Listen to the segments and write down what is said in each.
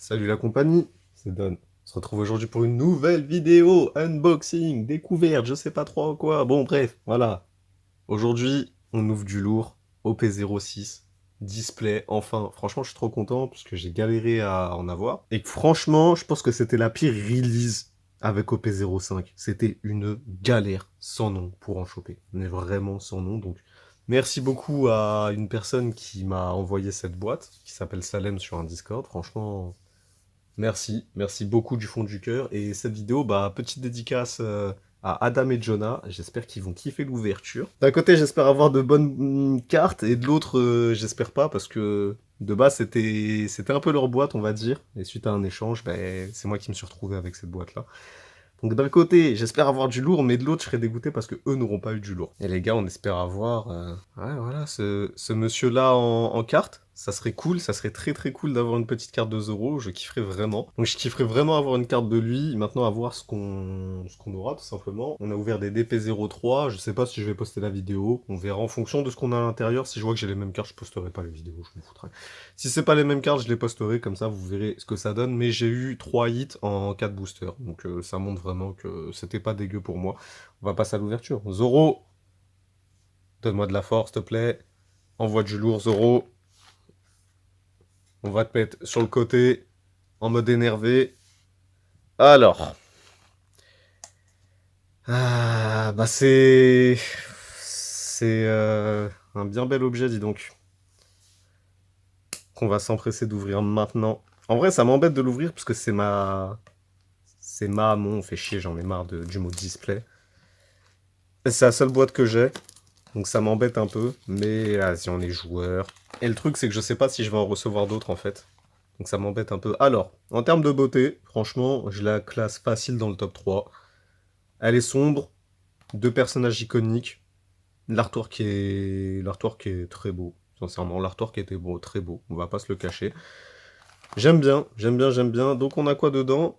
Salut la compagnie, c'est Don. On se retrouve aujourd'hui pour une nouvelle vidéo, unboxing, découverte, je sais pas trop quoi. Bon bref, voilà. Aujourd'hui, on ouvre du lourd, OP06, display, enfin. Franchement, je suis trop content parce que j'ai galéré à en avoir. Et que franchement, je pense que c'était la pire release avec OP05. C'était une galère sans nom pour en choper. Mais vraiment sans nom, donc... Merci beaucoup à une personne qui m'a envoyé cette boîte, qui s'appelle Salem sur un Discord. Franchement, merci, merci beaucoup du fond du cœur. Et cette vidéo, bah, petite dédicace à Adam et Jonah. J'espère qu'ils vont kiffer l'ouverture. D'un côté, j'espère avoir de bonnes cartes, et de l'autre, j'espère pas, parce que de base, c'était un peu leur boîte, on va dire. Et suite à un échange, ben, c'est moi qui me suis retrouvé avec cette boîte-là. Donc d'un côté, j'espère avoir du lourd, mais de l'autre, je serais dégoûté parce que eux n'auront pas eu du lourd. Et les gars, on espère avoir, ouais, voilà, ce monsieur-là en carte. Ça serait cool, ça serait très très cool d'avoir une petite carte de Zoro, je kifferais vraiment. Donc je kifferais vraiment avoir une carte de lui, maintenant à voir ce qu'on aura tout simplement. On a ouvert des DP03, je sais pas si je vais poster la vidéo, on verra en fonction de ce qu'on a à l'intérieur. Si je vois que j'ai les mêmes cartes, je posterai pas les vidéos, je m'en foutrais. Si c'est pas les mêmes cartes, je les posterai, comme ça vous verrez ce que ça donne. Mais j'ai eu 3 hits en 4 boosters, donc ça montre vraiment que c'était pas dégueu pour moi. On va passer à l'ouverture. Zoro, donne-moi de la force, s'il te plaît. Envoie du lourd, Zoro. On va te mettre sur le côté, en mode énervé. Alors. Ah, bah c'est un bien bel objet, dis donc. Qu'on va s'empresser d'ouvrir maintenant. En vrai, ça m'embête de l'ouvrir parce que mon, fait chier, j'en ai marre du mot display. C'est la seule boîte que j'ai, donc ça m'embête un peu, mais vas-y, on est joueur. Et le truc, c'est que je sais pas si je vais en recevoir d'autres, en fait. Donc ça m'embête un peu. Alors, en termes de beauté, franchement, je la classe facile dans le top 3. Elle est sombre, deux personnages iconiques, l'artwork qui est très beau. Sincèrement, l'artwork était beau, très beau, on va pas se le cacher. J'aime bien, j'aime bien, j'aime bien. Donc on a quoi dedans?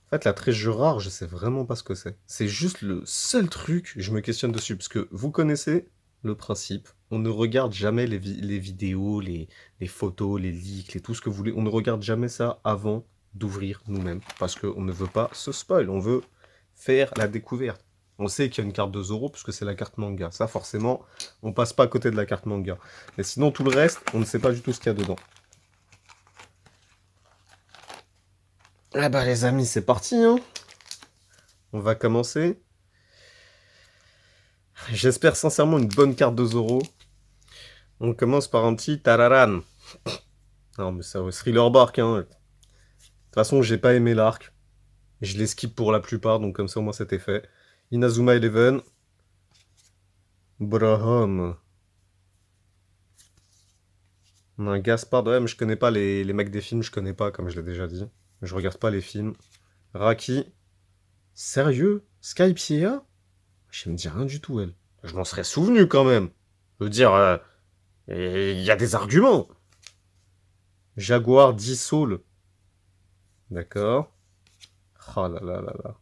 En fait, la treasure rare, je sais vraiment pas ce que c'est. C'est juste le seul truc, je me questionne dessus, parce que vous connaissez le principe. On ne regarde jamais les vidéos, les photos, les leaks, tout ce que vous voulez. On ne regarde jamais ça avant d'ouvrir nous-mêmes, parce qu'on ne veut pas se spoil, on veut faire la découverte. On sait qu'il y a une carte de Zoro, puisque c'est la carte manga. Ça, forcément, on passe pas à côté de la carte manga. Mais sinon, tout le reste, on ne sait pas du tout ce qu'il y a dedans. Ah bah les amis, c'est parti, hein. On va commencer. J'espère sincèrement une bonne carte de Zoro. On commence par un petit Tararan. Non mais ça, Thriller Bark, hein. De toute façon, j'ai pas aimé l'arc. Je les skip pour la plupart, donc comme ça au moins c'était fait. Inazuma Eleven. Braham. On a un Gaspard. Ouais, mais je connais pas les mecs des films, je connais pas, comme je l'ai déjà dit. Je regarde pas les films. Raki. Sérieux? Skypiea? Je me dis rien du tout, elle. Je m'en serais souvenu quand même. Je veux dire, il y a des arguments. Jaguar 10 Soul. D'accord. Oh là là là là.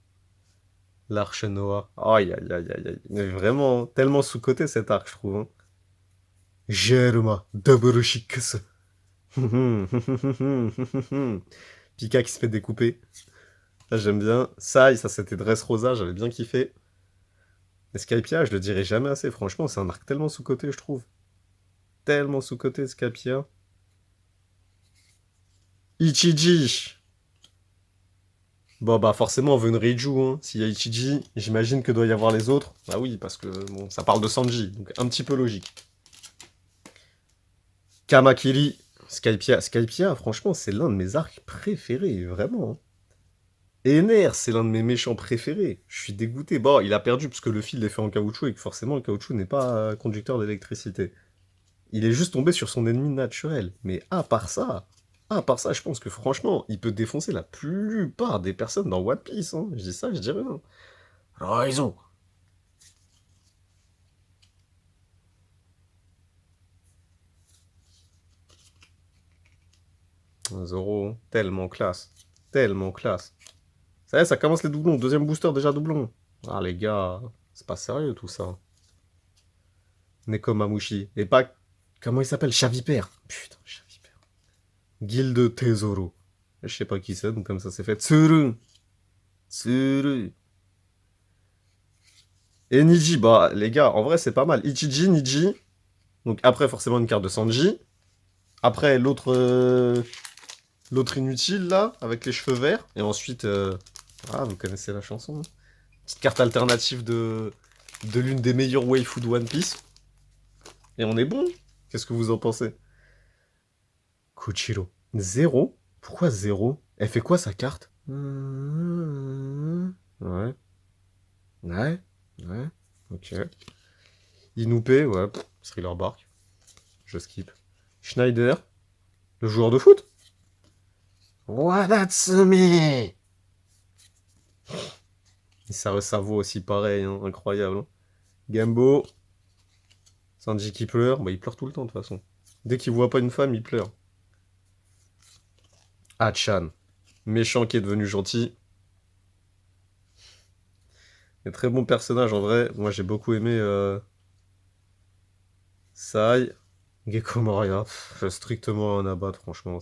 L'arche Noah. Aïe aïe aïe aïe aïe. Mais vraiment, tellement sous-coté cet arc, je trouve. Hein. Germa, Daburushikasa. Pika qui se fait découper. Ça, j'aime bien. Ça c'était Dressrosa, j'avais bien kiffé. Et Skypia, je le dirai jamais assez. Franchement, c'est un arc tellement sous-coté, je trouve. Tellement sous-coté, Skypia. Ichiji. Bon, bah forcément, on veut une Reiju, hein. S'il y a Ichiji, j'imagine que doit y avoir les autres. Bah oui, parce que bon, ça parle de Sanji, donc un petit peu logique. Kamakiri, Skypia. Skypia, franchement, c'est l'un de mes arcs préférés, vraiment. Hein. Ener, c'est l'un de mes méchants préférés. Je suis dégoûté. Bon, il a perdu parce que le fil est fait en caoutchouc et que forcément, le caoutchouc n'est pas conducteur d'électricité. Il est juste tombé sur son ennemi naturel. Mais à part ça, je pense que franchement, il peut défoncer la plupart des personnes dans One Piece. Hein. Je dis ça, je dis rien. Raison. Zoro, tellement classe. Tellement classe. Ça y est, ça commence les doublons. Deuxième booster, déjà doublon. Ah, les gars, c'est pas sérieux tout ça. Nekomamushi. Et pas. Comment il s'appelle? Chavipère. Putain, Chavipère. Guilde Tesoro. Je sais pas qui c'est, donc comme ça c'est fait. Tsuru. Tsuru. Et Niji, bah les gars, en vrai c'est pas mal. Ichiji, Niji. Donc après forcément une carte de Sanji. Après l'autre l'autre inutile là, avec les cheveux verts. Et ensuite, ah vous connaissez la chanson. Hein. Petite carte alternative de l'une des meilleures waifus de One Piece. Et on est bon. Qu'est-ce que vous en pensez? Kuchiro. Zéro? Pourquoi zéro? Elle fait quoi sa carte? Ouais. Ouais. Ouais. Ok. Inupe, ouais. Thriller Bark. Je skip. Schneider. Le joueur de foot? Wadatsumi! Et sa voix aussi pareil, hein, incroyable. Hein. Gambo. Sanji qui pleure. Bah il pleure tout le temps de toute façon. Dès qu'il voit pas une femme, il pleure. Hachan. Méchant qui est devenu gentil. Et très bon personnage en vrai. Moi j'ai beaucoup aimé Sai. Gecko Moria. Strictement un abattre, franchement.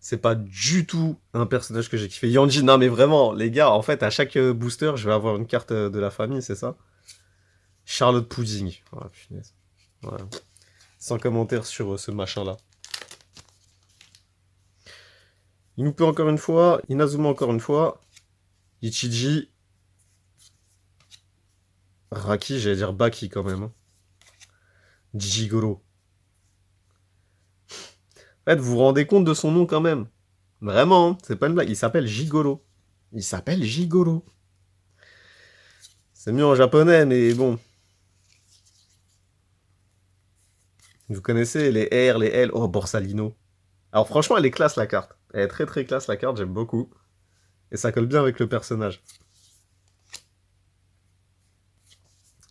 C'est pas du tout un personnage que j'ai kiffé. Yanji, non mais vraiment, les gars, en fait, à chaque booster, je vais avoir une carte de la famille, c'est ça? Charlotte Pudding. Oh, punaise. Ouais. Sans commentaire sur ce machin-là. Inupe encore une fois. Inazuma encore une fois. Ichiji. Raki, j'allais dire Baki quand même. Hein. Jigoro. En fait, vous vous rendez compte de son nom quand même. Vraiment, hein, c'est pas une blague. Il s'appelle Gigolo. Il s'appelle Gigolo. C'est mieux en japonais, mais bon. Vous connaissez les R, les L. Oh, Borsalino. Alors franchement, elle est classe la carte. Elle est très très classe la carte, j'aime beaucoup. Et ça colle bien avec le personnage.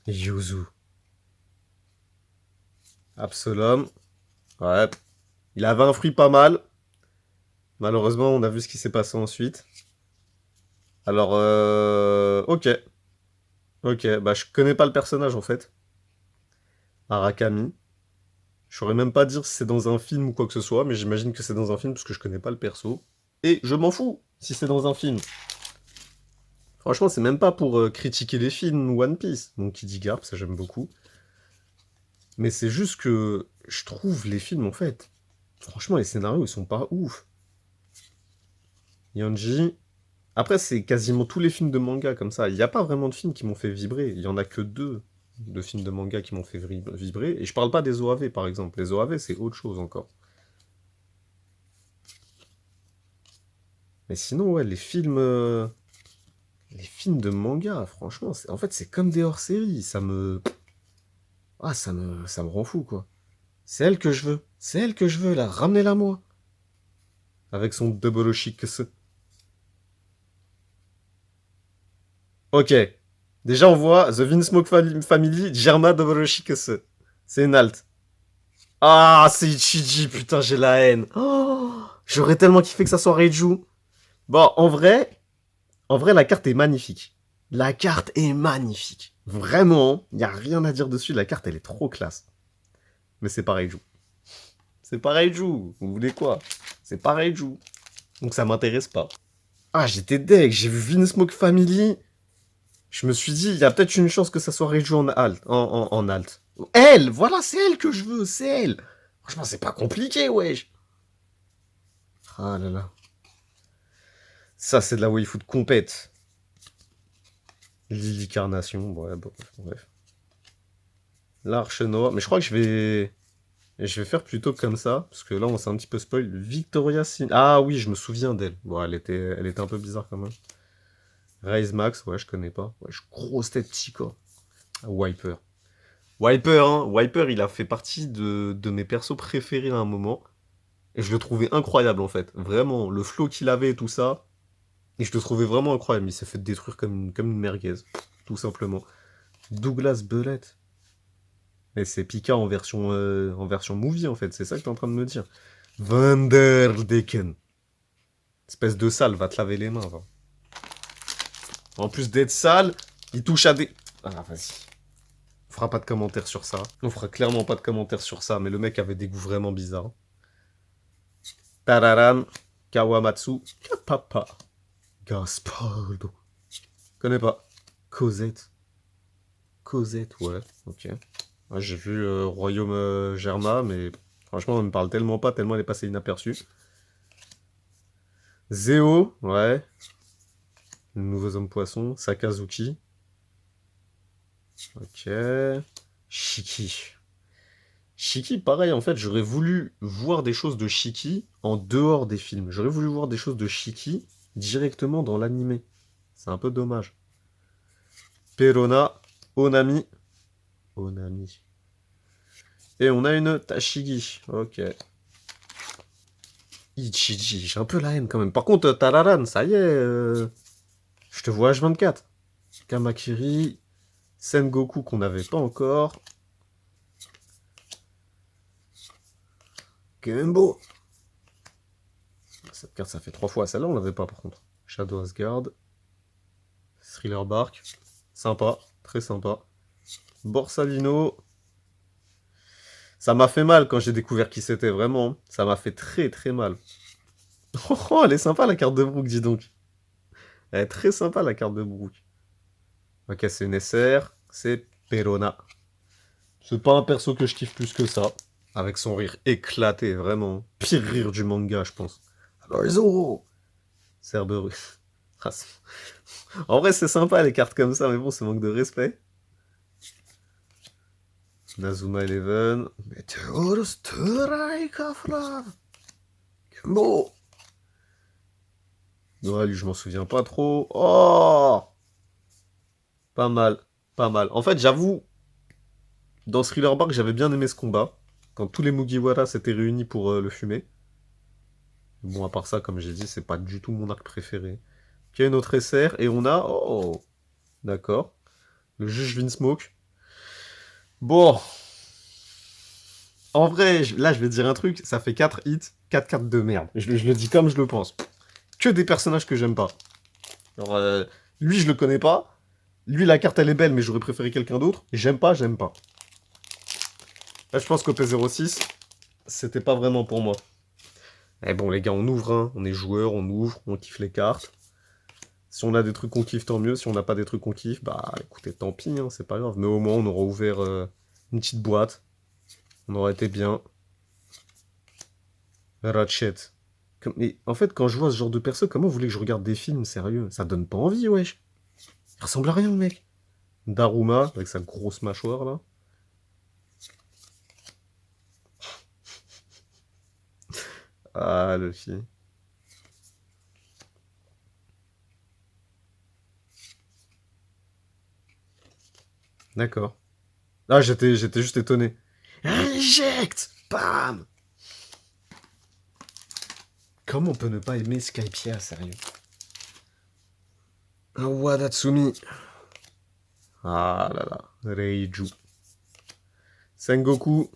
Yuzu. Absolum. Ouais. Il avait un fruit pas mal. Malheureusement, on a vu ce qui s'est passé ensuite. Alors, ok. Ok, bah je connais pas le personnage en fait. Arakami. Je saurais même pas dire si c'est dans un film ou quoi que ce soit, mais j'imagine que c'est dans un film parce que je connais pas le perso. Et je m'en fous si c'est dans un film. Franchement, c'est même pas pour critiquer les films One Piece. Donc Kid Garp, ça j'aime beaucoup. Mais c'est juste que je trouve les films en fait. Franchement, les scénarios ils sont pas ouf. Yanji. Après, c'est quasiment tous les films de manga comme ça. Il n'y a pas vraiment de films qui m'ont fait vibrer. Il y en a que deux de films de manga qui m'ont fait vibrer. Et je parle pas des OAV par exemple. Les OAV, c'est autre chose encore. Mais sinon, ouais, les films de manga, franchement, en fait, c'est comme des hors-séries. Ah, ça me rend fou, quoi. C'est elle que je veux. C'est elle que je veux, là. Ramenez-la moi. Avec son double Oshikuse. Ok. Déjà, on voit The Vinsmoke Family, Germa double Oshikuse. C'est une alt. Ah, c'est Ichiji, putain, j'ai la haine. Oh, j'aurais tellement kiffé que ça soit Reiju. Bon, en vrai, la carte est magnifique. La carte est magnifique. Vraiment, il n'y a rien à dire dessus. La carte, elle est trop classe. Mais c'est pas Reiju. C'est pas Reiju. Vous voulez quoi? C'est pas Reiju. Donc ça m'intéresse pas. Ah, j'étais deg. J'ai vu Vinsmoke Family. Je me suis dit, il y a peut-être une chance que ça soit Reiju en alt. En alt. Elle, voilà, c'est elle que je veux. C'est elle. Franchement, c'est pas compliqué, wesh. Ah là là. Ça, c'est de la waifu de compète. Lily Carnation, ouais, bon, bref. L'Arche Noire. Mais je crois que je vais faire plutôt comme ça, parce que là, on s'est un petit peu spoil. Victoria Sin... Ah oui, je me souviens d'elle. Bon, elle était un peu bizarre quand même. Raise Max, ouais, je connais pas. Ouais, grosse tête Chica. Wiper. Wiper, hein. Wiper, il a fait partie de mes persos préférés à un moment. Et je le trouvais incroyable, en fait. Vraiment, le flow qu'il avait et tout ça. Et je le trouvais vraiment incroyable. Il s'est fait détruire comme une merguez. Tout simplement. Douglas Bellet. Mais c'est Pika en version movie, en fait. C'est ça que t'es en train de me dire. Vanderdecken. Espèce de sale, va te laver les mains, va. En plus d'être sale, il touche à des... Ah, vas-y. On fera pas de commentaires sur ça. On fera clairement pas de commentaires sur ça, mais le mec avait des goûts vraiment bizarres. Tararam. Kawamatsu Kapapa. Gaspaldo. Connais pas. Cosette. Cosette, ouais, ok. Ouais, j'ai vu Royaume Germain, mais franchement, on me parle tellement pas, tellement elle est passée inaperçue. Zéo, ouais. Les nouveaux hommes poissons. Sakazuki. Ok. Shiki. Shiki, pareil, en fait, j'aurais voulu voir des choses de Shiki en dehors des films. J'aurais voulu voir des choses de Shiki directement dans l'animé. C'est un peu dommage. Perona, Onami. Onami. Et on a une Tashigi. Ok. Ichiji, j'ai un peu la haine quand même. Par contre, Tararan, ça y est, je te vois H24. Kamakiri, Sengoku qu'on n'avait pas encore. Gembo. Cette carte, ça fait 3 fois. Celle-là, on l'avait pas par contre. Shadow Asgard. Thriller Bark. Sympa, très sympa. Borsalino. Ça m'a fait mal quand j'ai découvert qui c'était, vraiment. Ça m'a fait très très mal. Oh, elle est sympa la carte de Brook, dis donc. Elle est très sympa la carte de Brook. Ok, c'est une SR. C'est Perona. C'est pas un perso que je kiffe plus que ça. Avec son rire éclaté, vraiment. Pire rire du manga, je pense. Alors, Zoro Cerberus. Ah, en vrai, c'est sympa les cartes comme ça, mais bon, c'est manque de respect. Nazuma Eleven. Meteor Strike Afra. Kumbo. Ouais, lui, je m'en souviens pas trop. Oh, pas mal, pas mal. En fait, j'avoue, dans Thriller Bark, j'avais bien aimé ce combat. Quand tous les Mugiwara s'étaient réunis pour le fumer. Bon, à part ça, comme j'ai dit, c'est pas du tout mon arc préféré. Ok, une autre SR, et on a... Oh, d'accord. Le juge Vinsmoke. Bon, en vrai, là, je vais te dire un truc, ça fait 4 hits, 4 cartes de merde. Je le dis comme je le pense. Que des personnages que j'aime pas. Alors, lui, je le connais pas. Lui, la carte, elle est belle, mais j'aurais préféré quelqu'un d'autre. J'aime pas, j'aime pas. Là, je pense qu'au P06, c'était pas vraiment pour moi. Mais bon, les gars, on ouvre, hein. On est joueurs, on ouvre, on kiffe les cartes. Si on a des trucs qu'on kiffe, tant mieux. Si on n'a pas des trucs qu'on kiffe, bah écoutez, tant pis, hein, c'est pas grave. Mais au moins, on aura ouvert une petite boîte. On aurait été bien. Ratchet. Mais en fait, quand je vois ce genre de perso, comment vous voulez que je regarde des films sérieux? Ça donne pas envie, wesh. Il ressemble à rien, le mec. Daruma, avec sa grosse mâchoire, là. Ah, le film. D'accord. Ah, j'étais juste étonné. Inject! Bam! Comment on peut ne pas aimer Skypiea, sérieux? Un Wadatsumi. Ah là là. Reiju. Sengoku.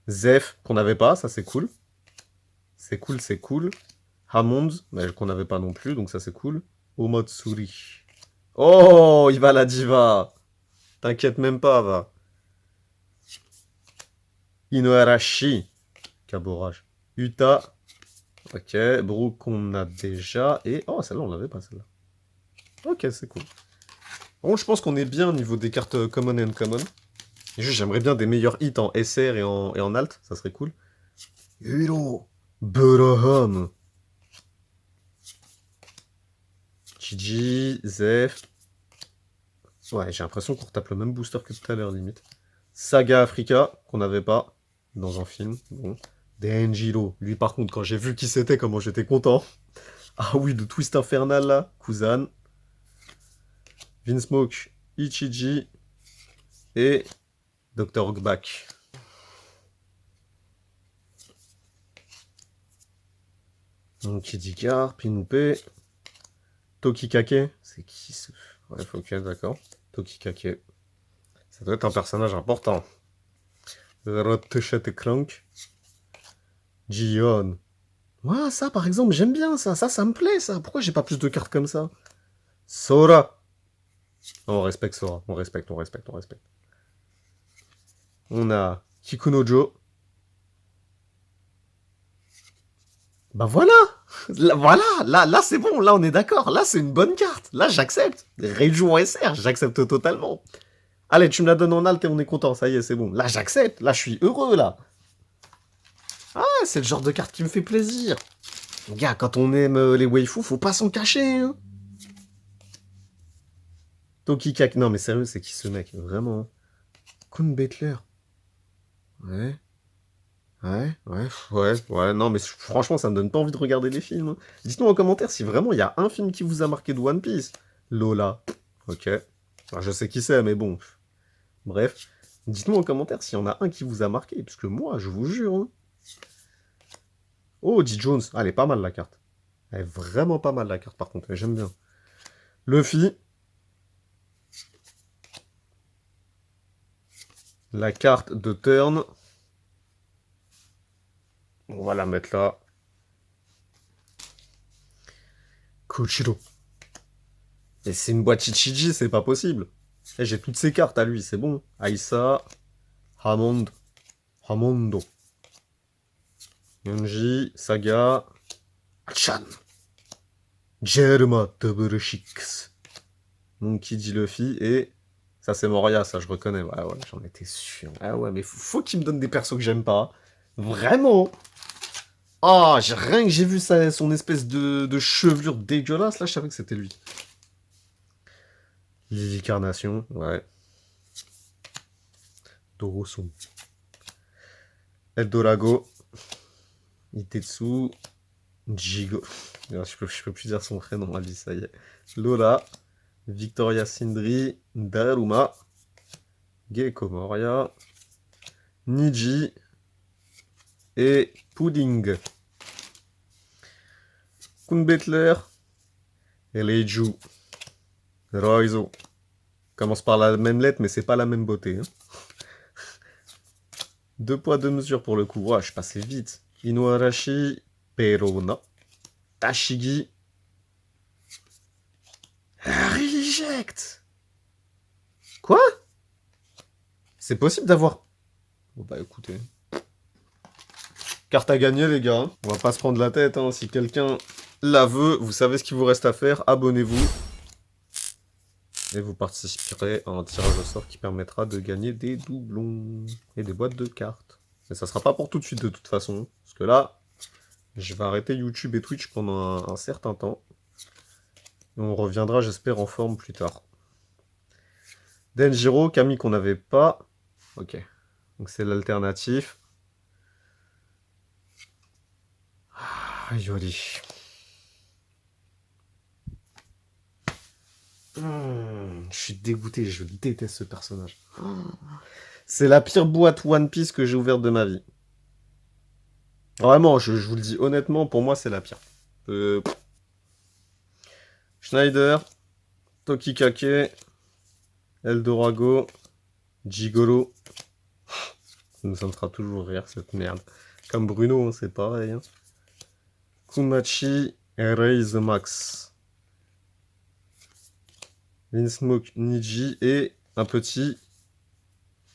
Zef, qu'on n'avait pas, ça c'est cool. C'est cool, c'est cool. Hammond, mais qu'on n'avait pas non plus, donc ça c'est cool. Omotsuri. Oh, il va la diva. T'inquiète même pas, va. Inoarashi. Kaborage. Uta. Ok, Brook on a déjà. Et... Oh, celle-là on l'avait pas, celle-là. Ok, c'est cool. Bon, je pense qu'on est bien au niveau des cartes common et uncommon. Et juste, j'aimerais bien des meilleurs hits en SR et en alt, ça serait cool. Hiro. Buraham. Gigi, Zef. Ouais, j'ai l'impression qu'on retape le même booster que tout à l'heure, limite. Saga Africa, qu'on n'avait pas dans un film. Bon. Denjiro. Lui, par contre, quand j'ai vu qui c'était, comment j'étais content. Ah oui, de Twist Infernal, là. Kuzan. Vinsmoke, Ichiji. Et Dr. Hogback. Donc, Kidikar, Pinoupe. Tokikake. C'est qui ce... Bref, ok, d'accord. Tokikake. Ça doit être un personnage important. Rotechet et Clank. Jion. Ouais, ça, par exemple, j'aime bien ça. Ça me plaît, ça. Pourquoi j'ai pas plus de cartes comme ça? Sora. On respecte Sora. On respecte, on respecte, on respecte. On a Kikunojo. Bah voilà. Voilà, là c'est bon, là on est d'accord. Là c'est une bonne carte. Là j'accepte. Reiju en SR, j'accepte totalement. Allez, tu me la donnes en alt et on est content, ça y est, c'est bon. Là j'accepte, là je suis heureux là. Ah, c'est le genre de carte qui me fait plaisir. Gars, quand on aime les waifus, faut pas s'en cacher. Hein. Tokikak, non mais sérieux, c'est qui ce mec vraiment. Kun Bettler. Ouais. Ouais, non, mais franchement, ça me donne pas envie de regarder les films. Hein. Dites-nous en commentaire si vraiment il y a un film qui vous a marqué de One Piece. Lola. Ok. Enfin, je sais qui c'est, mais bon. Bref. Dites-nous en commentaire s'il y en a un qui vous a marqué, parce que moi, je vous jure. Hein. Oh, D. Jones. Ah, elle est pas mal la carte. Elle est vraiment pas mal la carte, par contre. J'aime bien. Luffy. La carte de turn. On va la mettre là. Kochiro. Et c'est une boîte Chichiji, c'est pas possible. Et j'ai toutes ces cartes à lui, c'est bon. Aïssa, Hamondo. Yonji, Saga, Achan. Germa Double Six. Monkey D. Luffy et... Ça c'est Moria, ça je reconnais. Ouais, j'en étais sûr. Ah ouais, mais faut qu'il me donne des persos que j'aime pas. Vraiment. Ah, rien que j'ai vu son espèce de chevelure dégueulasse, là je savais que c'était lui. Lily Carnation, ouais. Doroson. Eldorago. Itetsu. Jigo. Je peux plus dire son prénom, Ali, ça y est. Lola. Victoria Sindri. Daruma. Gecko Moria. Niji. Et Pudding. Kun Bettler. Eleiju. Roizo. Commence par la même lettre, mais c'est pas la même beauté. Hein. 2 poids, 2 mesures pour le coup. Ouais, je suis passé vite. Inuarashi, Perona, Tashigi. Reject. Quoi? C'est possible d'avoir... Bon bah écoutez. Carte à gagner les gars. On va pas se prendre la tête. Hein. Si quelqu'un la veut, vous savez ce qu'il vous reste à faire. Abonnez-vous. Et vous participerez à un tirage au sort qui permettra de gagner des doublons et des boîtes de cartes. Mais ça sera pas pour tout de suite de toute façon. Parce que là, je vais arrêter YouTube et Twitch pendant un certain temps. Et on reviendra, j'espère, en forme plus tard. Denjiro, Kami qu'on n'avait pas. Ok. Donc c'est l'alternatif. Ah, joli. Je suis dégoûté, je déteste ce personnage. C'est la pire boîte One Piece que j'ai ouverte de ma vie. Vraiment, je vous le dis honnêtement, pour moi c'est la pire. Schneider, Tokikake, Eldorago, Jigolo. Ça me fera toujours rire cette merde. Comme Bruno, hein, c'est pareil. Hein. Kumachi, Erase Max. Vinsmoke Niji et un petit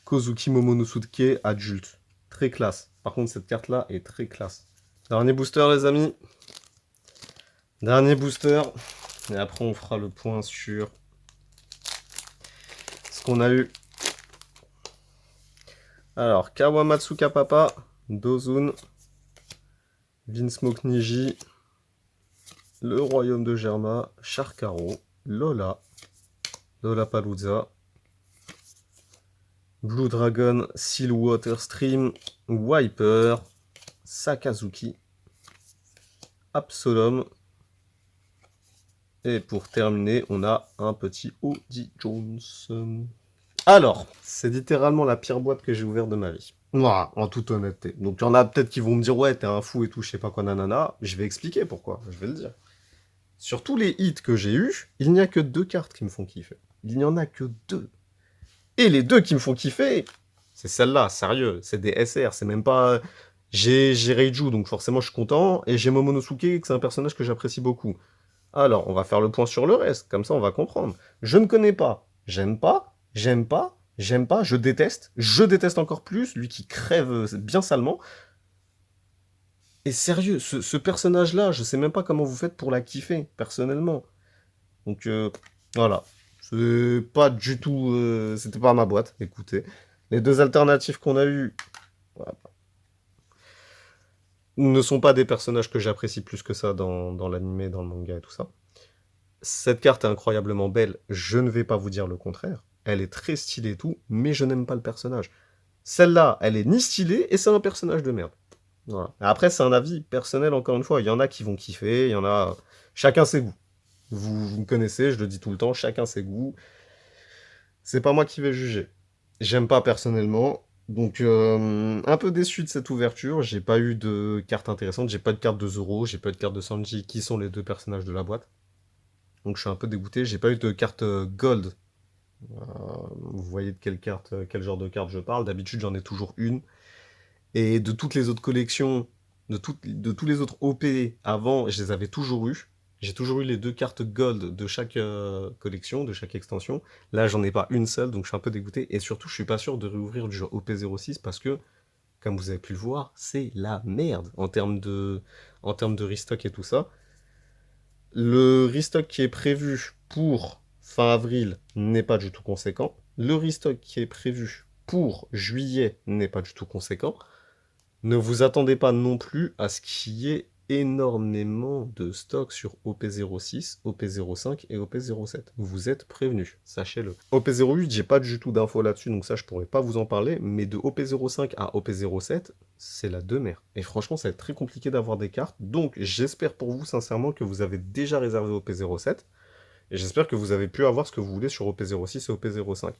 Kozuki Momonosuke adulte. Très classe. Par contre, cette carte-là est très classe. Dernier booster, les amis. Dernier booster. Et après, on fera le point sur ce qu'on a eu. Alors, Kawamatsuka Papa, Dozun, Vinsmoke Niji, le Royaume de Germa, Sharkaro, Lola, Lollapalooza, Blue Dragon, Silwater Stream, Wiper, Sakazuki, Absolom. Et pour terminer, on a un petit Odie Jones. Alors, c'est littéralement la pire boîte que j'ai ouverte de ma vie. Voilà, en toute honnêteté. Donc il y en a peut-être qui vont me dire ouais, t'es un fou et tout, je sais pas quoi, nanana. Je vais expliquer pourquoi, je vais le dire. Sur tous les hits que j'ai eus, il n'y a que 2 cartes qui me font kiffer. Il n'y en a que 2. Et les 2 qui me font kiffer, c'est celle-là, sérieux. C'est des SR, c'est même pas... J'ai Reiju, donc forcément je suis content. Et j'ai Momonosuke, que c'est un personnage que j'apprécie beaucoup. Alors, on va faire le point sur le reste, comme ça on va comprendre. Je ne connais pas, j'aime pas, j'aime pas, j'aime pas, je déteste encore plus, lui qui crève bien salement. Et sérieux, ce personnage-là, je sais même pas comment vous faites pour la kiffer, personnellement. Donc, voilà. C'est pas du tout... c'était pas ma boîte, écoutez. Les deux alternatives qu'on a eues, voilà, ne sont pas des personnages que j'apprécie plus que ça dans l'anime, dans le manga et tout ça. Cette carte est incroyablement belle, je ne vais pas vous dire le contraire. Elle est très stylée et tout, mais je n'aime pas le personnage. Celle-là, elle est ni stylée et c'est un personnage de merde. Voilà. Après, c'est un avis personnel, encore une fois. Il y en a qui vont kiffer, il y en a... Chacun ses goûts. Vous me connaissez, je le dis tout le temps, chacun ses goûts. C'est pas moi qui vais juger. J'aime pas personnellement. Donc, un peu déçu de cette ouverture. J'ai pas eu de carte intéressante. J'ai pas de carte de Zoro, j'ai pas de carte de Sanji, qui sont les deux personnages de la boîte. Donc, je suis un peu dégoûté. J'ai pas eu de carte Gold. Vous voyez de quelle carte, quel genre de carte je parle. D'habitude, j'en ai toujours une. Et de toutes les autres collections, de tous les autres OP avant, je les avais toujours eu. J'ai toujours eu les deux cartes gold de chaque collection, de chaque extension. Là, j'en ai pas une seule, donc je suis un peu dégoûté. Et surtout, je suis pas sûr de réouvrir du jeu OP06 parce que, comme vous avez pu le voir, c'est la merde en termes de restock et tout ça. Le restock qui est prévu pour fin avril n'est pas du tout conséquent. Le restock qui est prévu pour juillet n'est pas du tout conséquent. Ne vous attendez pas non plus à ce qu'il y ait énormément de stocks sur OP06, OP05 et OP07. Vous êtes prévenus, sachez-le. OP08, j'ai pas du tout d'infos là-dessus, donc ça je pourrais pas vous en parler, mais de OP05 à OP07, c'est la demeure. Et franchement, ça va être très compliqué d'avoir des cartes, donc j'espère pour vous sincèrement que vous avez déjà réservé OP07, et j'espère que vous avez pu avoir ce que vous voulez sur OP06 et OP05.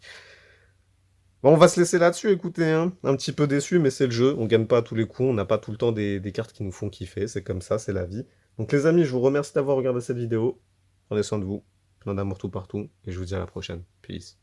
Bon, on va se laisser là-dessus, écoutez, hein. Un petit peu déçu, mais c'est le jeu. On gagne pas à tous les coups, on n'a pas tout le temps des cartes qui nous font kiffer. C'est comme ça, c'est la vie. Donc les amis, je vous remercie d'avoir regardé cette vidéo. Prenez soin de vous. Plein d'amour tout partout. Et je vous dis à la prochaine. Peace.